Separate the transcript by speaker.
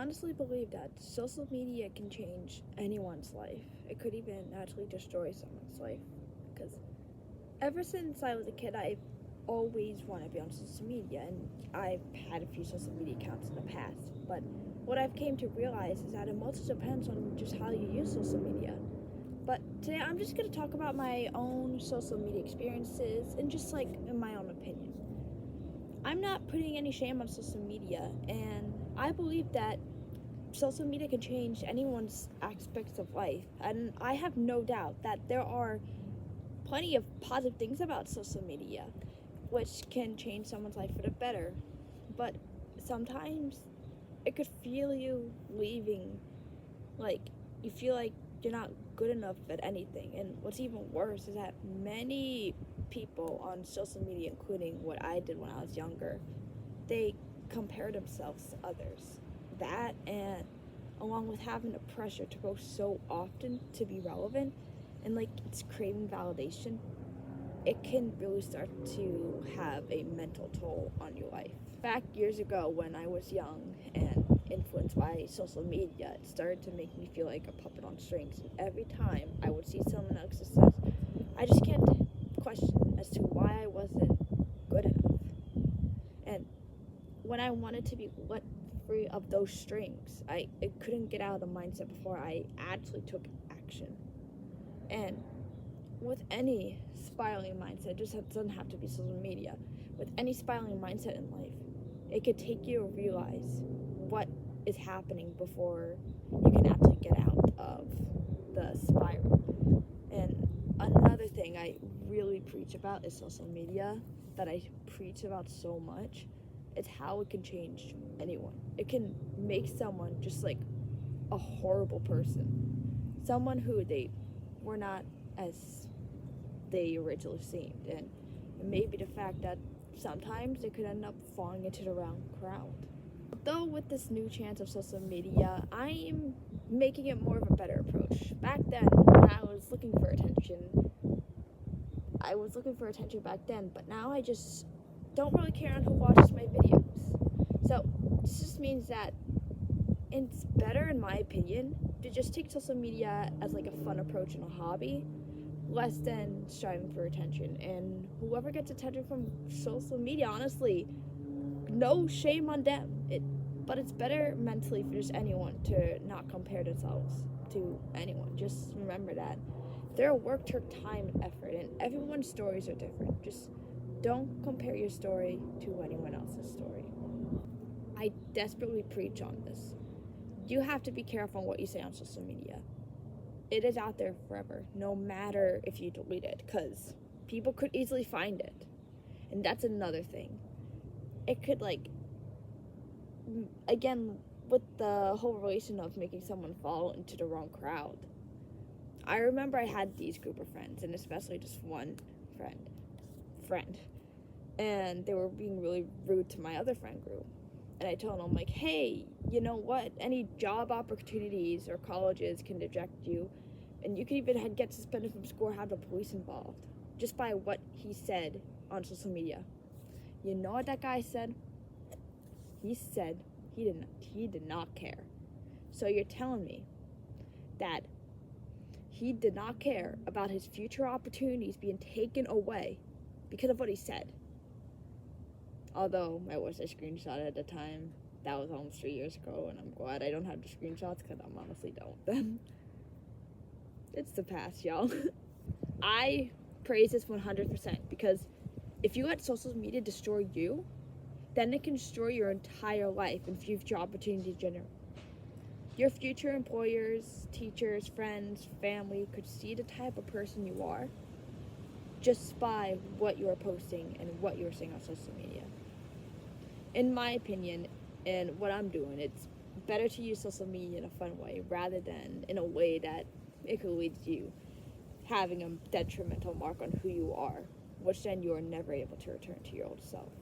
Speaker 1: honestly believe that social media can change anyone's life. It could even actually destroy someone's life. Because ever since I was a kid, I've always wanted to be on social media, and I've had a few social media accounts in the past. But what I've came to realize is that it mostly depends on just how you use social media. But today I'm just going to talk about my own social media experiences and just like in my own opinion. I'm not putting any shame on social media, and I believe that social media can change anyone's aspects of life. And I have no doubt that there are plenty of positive things about social media, which can change someone's life for the better. But sometimes it could feel you leaving, like you feel like you're not good enough at anything. And what's even worse is that many people on social media, including what I did when I was younger, they compare themselves to others. That, and along with having the pressure to post so often to be relevant, and like it's craving validation, it can really start to have a mental toll on your life. Back years ago when I was young and influenced by social media, it started to make me feel like a puppet on strings. And every time I would see someone else's success, I just can't question as to why I wasn't good enough. And when I wanted to be let free of those strings, I couldn't get out of the mindset before I actually took action. And with any spiraling mindset, it just doesn't have to be social media. With any spiraling mindset in life, it could take you to realize what is happening before you can actually get out of the spiral. And another thing I really preach about is social media, that I preach about so much. It's how it can change anyone. It can make someone just like a horrible person, someone who they were not as they originally seemed. And maybe the fact that sometimes they could end up falling into the wrong crowd. Though with this new chance of social media, I am making it more of a better approach. Back then, when I was looking for attention, back then, but now I just don't really care on who watches my videos. So this just means that it's better, in my opinion, to just take social media as like a fun approach and a hobby, less than striving for attention. And whoever gets attention from social media, honestly, no shame on them. But it's better mentally for just anyone to not compare themselves to anyone. Just remember that their work took time and effort, and everyone's stories are different. Just don't compare your story to anyone else's story. I desperately preach on this. You have to be careful on what you say on social media. It is out there forever, no matter if you delete it, because people could easily find it. And that's another thing. It could, like, again, with the whole relation of making someone fall into the wrong crowd. I remember I had these group of friends, and especially just one friend, and they were being really rude to my other friend group. And I told them, like, hey, you know what? Any job opportunities or colleges can reject you, and you could even get suspended from school or have the police involved just by what he said on social media. You know what that guy said? He said he did not care. So you're telling me that he did not care about his future opportunities being taken away because of what he said? Although I wish I screenshot at the time. That was almost 3 years ago, and I'm glad I don't have the screenshots, because I honestly don't. It's the past, y'all. I praise this 100%, because if you let social media destroy you, then it can destroy your entire life and future opportunities generally. Your future employers, teachers, friends, family could see the type of person you are just by what you are posting and what you are saying on social media. In my opinion, and what I'm doing, it's better to use social media in a fun way rather than in a way that it could lead to you having a detrimental mark on who you are, which then you are never able to return to your old self.